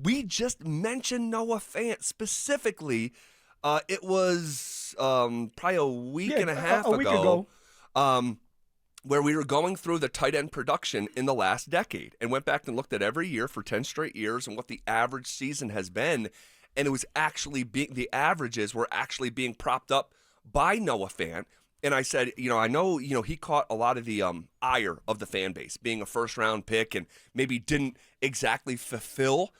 We just mentioned Noah Fant specifically. It was probably a week and a half a week ago. Where we were going through the tight end production in the last decade and went back and looked at every year for 10 straight years and what the average season has been. And it was actually the averages were actually being propped up by Noah Fant. And I said, I know, he caught a lot of the ire of the fan base, being a first-round pick and maybe didn't exactly fulfill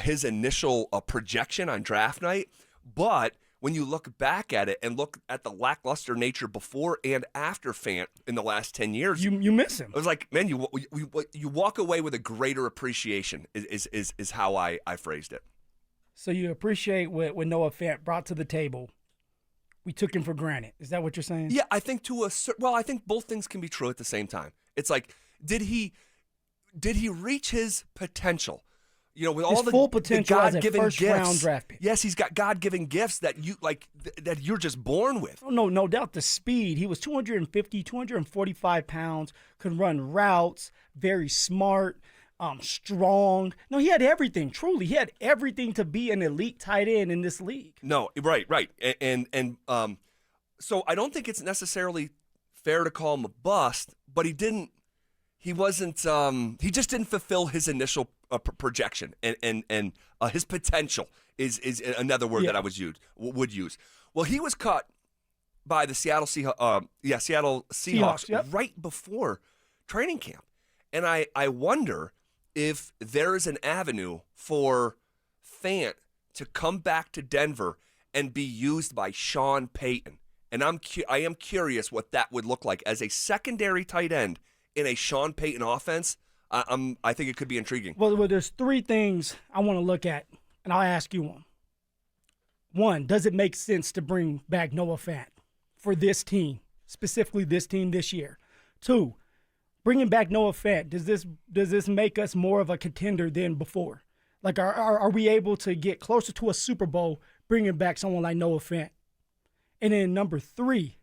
his initial projection on draft night. But when you look back at it and look at the lackluster nature before and after Fant in the last 10 years, you miss him. I was like, man, you walk away with a greater appreciation is how I phrased it. So you appreciate what Noah Fant brought to the table. We took him for granted. Is that what you're saying? Yeah, I think I think both things can be true at the same time. It's like, did he reach his potential? With all his full potential the as a God-given first-round gifts. draft pick. Yes, he's got God-given gifts that that you're just born with. Oh, no doubt. The speed. He was 250, 245 pounds, could run routes, very smart, strong. No, he had everything. Truly, he had everything to be an elite tight end in this league. No, right, and so I don't think it's necessarily fair to call him a bust, but he just didn't fulfill his initial projection, and his potential is another word that I would use. Well, he was cut by the Seattle Seahawks right before training camp, and I wonder if there is an avenue for Fant to come back to Denver and be used by Sean Payton, and I am curious what that would look like as a secondary tight end in a Sean Payton offense. I think it could be intriguing. Well, there's three things I want to look at, and I'll ask you one. One, does it make sense to bring back Noah Fant for this team, specifically this team this year? Two, bringing back Noah Fant, does this make us more of a contender than before? Like, are we able to get closer to a Super Bowl bringing back someone like Noah Fant? And then number three,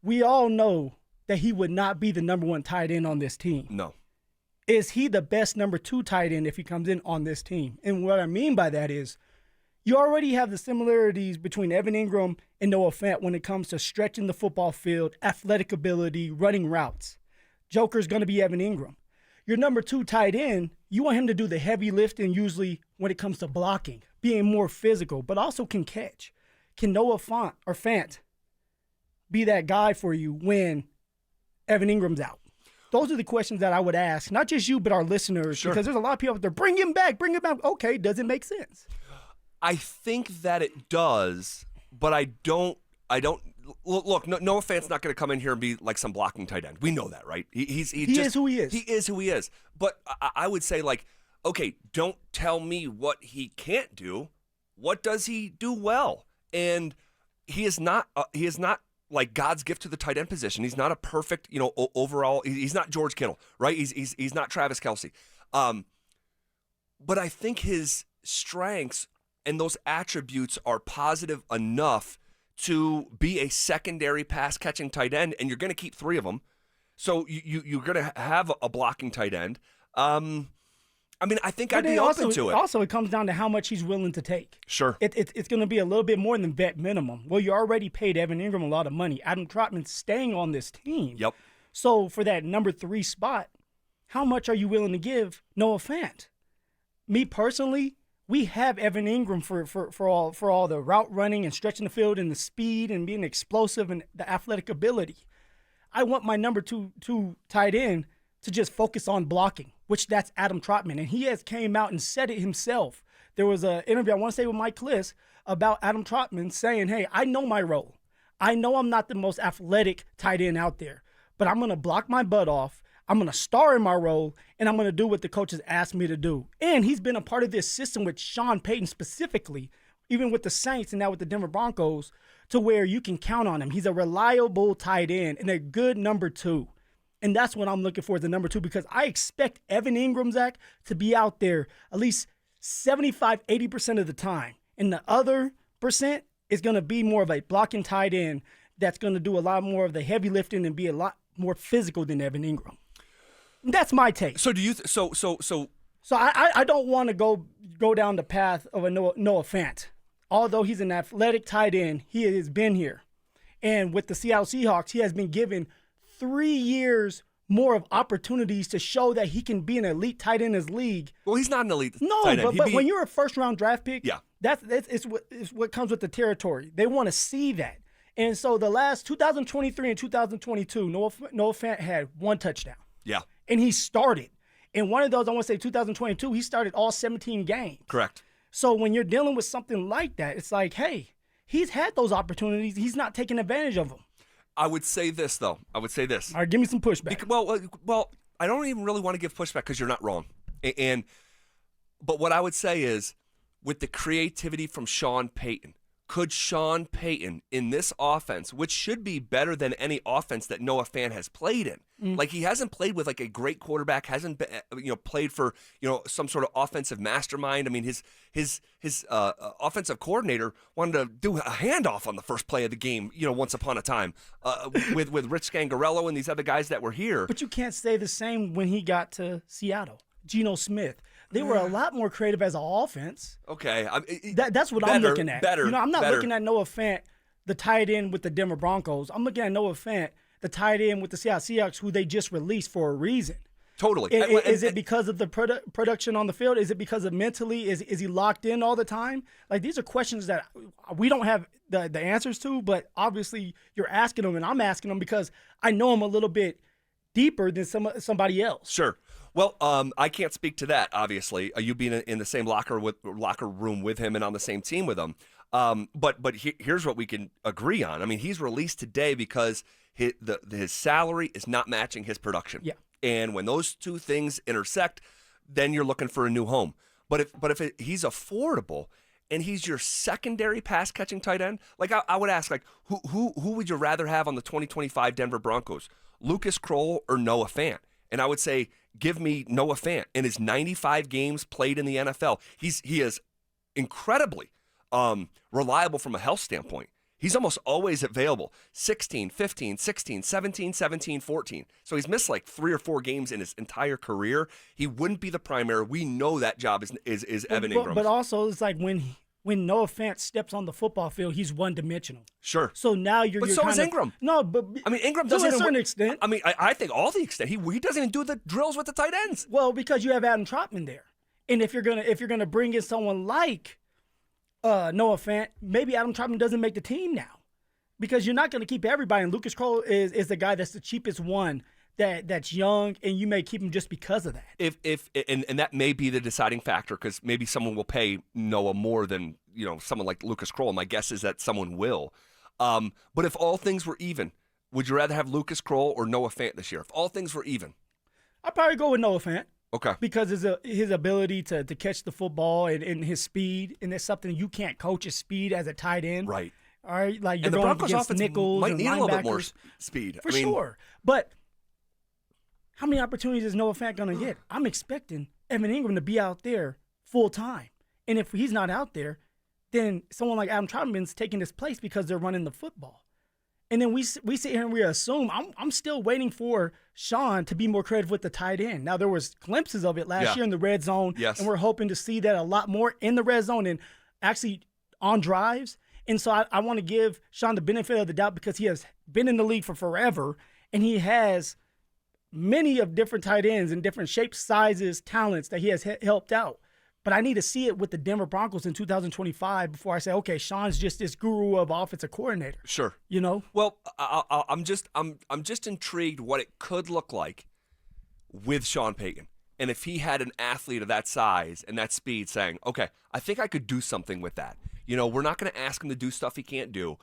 we all know that he would not be the number one tight end on this team. No. Is he the best number two tight end if he comes in on this team? And what I mean by that is you already have the similarities between Evan Ingram and Noah Fant when it comes to stretching the football field, athletic ability, running routes. Joker's going to be Evan Ingram. Your number two tight end, you want him to do the heavy lifting usually when it comes to blocking, being more physical, but also can catch. Can Noah Fant be that guy for you when Evan Ingram's out? Those are the questions that I would ask, not just you, but our listeners, because there's a lot of people out there, bring him back. Okay, does it make sense? I think that it does, but I don't look, Noah Fant's not going to come in here and be like some blocking tight end. We know that, right? He is who he is. He is who he is. But I would say, like, okay, don't tell me what he can't do. What does he do well? And he is not like God's gift to the tight end position. He's not a perfect, overall. He's not George Kittle, right? He's not Travis Kelce. But I think his strengths and those attributes are positive enough to be a secondary pass catching tight end, and you're going to keep three of them. So you're going to have a blocking tight end. I think I'd be open to it. Also, it comes down to how much he's willing to take. Sure. It's going to be a little bit more than vet minimum. Well, you already paid Evan Ingram a lot of money. Adam Trotman's staying on this team. Yep. So for that number three spot, how much are you willing to give Noah Fant? Me personally, we have Evan Ingram for all the route running and stretching the field and the speed and being explosive and the athletic ability. I want my number two tight end to just focus on blocking, which that's Adam Trotman. And he has came out and said it himself. There was an interview, I want to say with Mike Kliss, about Adam Trotman saying, hey, I know my role. I know I'm not the most athletic tight end out there, but I'm going to block my butt off. I'm going to star in my role, and I'm going to do what the coaches asked me to do. And he's been a part of this system with Sean Payton specifically, even with the Saints and now with the Denver Broncos, to where you can count on him. He's a reliable tight end and a good number two. And that's what I'm looking for as the number two, because I expect Evan Ingram, Zach, to be out there at least 75, 80% of the time. And the other percent is going to be more of a blocking tight end that's going to do a lot more of the heavy lifting and be a lot more physical than Evan Ingram. That's my take. So do you? So So I don't want to go down the path of a Noah Fant. Although he's an athletic tight end, he has been here. And with the Seattle Seahawks, he has been given 3 years more of opportunities to show that he can be an elite tight end in his league. Well, he's not an elite No, tight end. but when you're a first-round draft pick, Yeah. it's what comes with the territory. They want to see that. And so the last 2023 and 2022, Noah Fant had 1 touchdown. Yeah. And he started. And one of those, I want to say 2022, he started all 17 games. Correct. So when you're dealing with something like that, it's like, hey, he's had those opportunities. He's not taking advantage of them. I would say this, though. All right, give me some pushback. Well, I don't even really want to give pushback because you're not wrong. But what I would say is, with the creativity from Sean Payton, could Sean Payton in this offense, which should be better than any offense that Noah Fant has played in, like he hasn't played with like a great quarterback, hasn't been, played for some sort of offensive mastermind. I mean, his offensive coordinator wanted to do a handoff on the first play of the game, once upon a time, with Rich Scangarello and these other guys that were here. But you can't say the same when he got to Seattle. Geno Smith. They were a lot more creative as an offense. Okay. That's what I'm looking at. Better. I'm not looking at Noah Fant, the tight end with the Denver Broncos. I'm looking at Noah Fant, the tight end with the Seattle Seahawks, who they just released for a reason. Totally. Is it because of the production on the field? Is it because of mentally? Is he locked in all the time? Like, these are questions that we don't have the answers to, but obviously you're asking them, and I'm asking them because I know him a little bit deeper than somebody else. Sure. Well, I can't speak to that, obviously, you being in the same locker room with him and on the same team with him. But here's what we can agree on. I mean, he's released today because his salary is not matching his production. Yeah. And when those two things intersect, then you're looking for a new home. But if he's affordable and he's your secondary pass catching tight end, like I would ask, like who would you rather have on the 2025 Denver Broncos, Lucas Kroll or Noah Fant? And I would say, give me Noah Fant. In his 95 games played in the NFL, he is incredibly reliable from a health standpoint. He's almost always available. 16, 15, 16, 17, 17, 14. So he's missed like 3 or 4 games in his entire career. He wouldn't be the primary. We know that job is Evan Ingram. But also, it's like when Noah Fant steps on the football field, he's one-dimensional. Sure. So now But so is Ingram. No, but I mean, Ingram to doesn't a certain extent. I mean, I think all the extent. He doesn't even do the drills with the tight ends. Well, because you have Adam Trotman there, and if you're gonna bring in someone like Noah Fant, maybe Adam Trotman doesn't make the team now, because you're not gonna keep everybody. And Lucas Kroll is the guy that's the cheapest one. That's young, and you may keep him just because of that. And that may be the deciding factor, because maybe someone will pay Noah more than someone like Lucas Kroll. My guess is that someone will. But if all things were even, would you rather have Lucas Kroll or Noah Fant this year? If all things were even, I'd probably go with Noah Fant. Okay. Because his ability to catch the football and his speed, and that's something you can't coach, his speed as a tight end. Right. All right, like you're and the going Broncos against offense nickels might and need a little bit more linebackers. speed. For sure. But how many opportunities is Noah Fant going to get? I'm expecting Evan Ingram to be out there full time. And if he's not out there, then someone like Adam Trotman's taking his place because they're running the football. And then we sit here and we assume, I'm still waiting for Sean to be more creative with the tight end. Now, there was glimpses of it last year in the red zone. Yes. And we're hoping to see that a lot more in the red zone and actually on drives. And so I want to give Sean the benefit of the doubt because he has been in the league for forever, and he has many of different tight ends in different shapes, sizes, talents that he has helped out. But I need to see it with the Denver Broncos in 2025 before I say, okay, Sean's just this guru of offensive coordinator. Sure. Well, I'm just intrigued what it could look like with Sean Payton. And if he had an athlete of that size and that speed saying, okay, I think I could do something with that. We're not going to ask him to do stuff he can't do.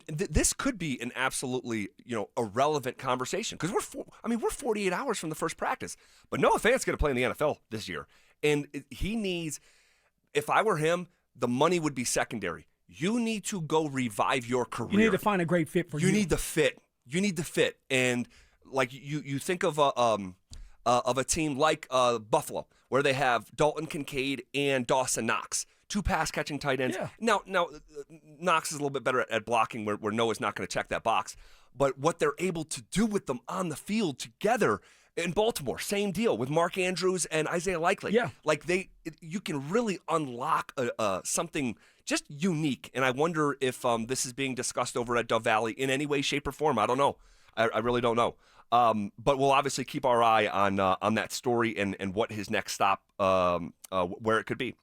This could be an absolutely, irrelevant conversation because we're 48 hours from the first practice. But Noah Fant's going to play in the NFL this year. And he needs, if I were him, the money would be secondary. You need to go revive your career. You need to find a great fit for you. You need the fit. And like you think of a team like Buffalo, where they have Dalton Kincaid and Dawson Knox, 2 pass-catching tight ends. Yeah. Now, Knox is a little bit better at blocking where Noah's not going to check that box. But what they're able to do with them on the field together, In Baltimore, same deal with Mark Andrews and Isaiah Likely. Yeah. Like you can really unlock something just unique. And I wonder if this is being discussed over at Dove Valley in any way, shape, or form. I don't know. I really don't know. But we'll obviously keep our eye on that story and what his next stop, where it could be.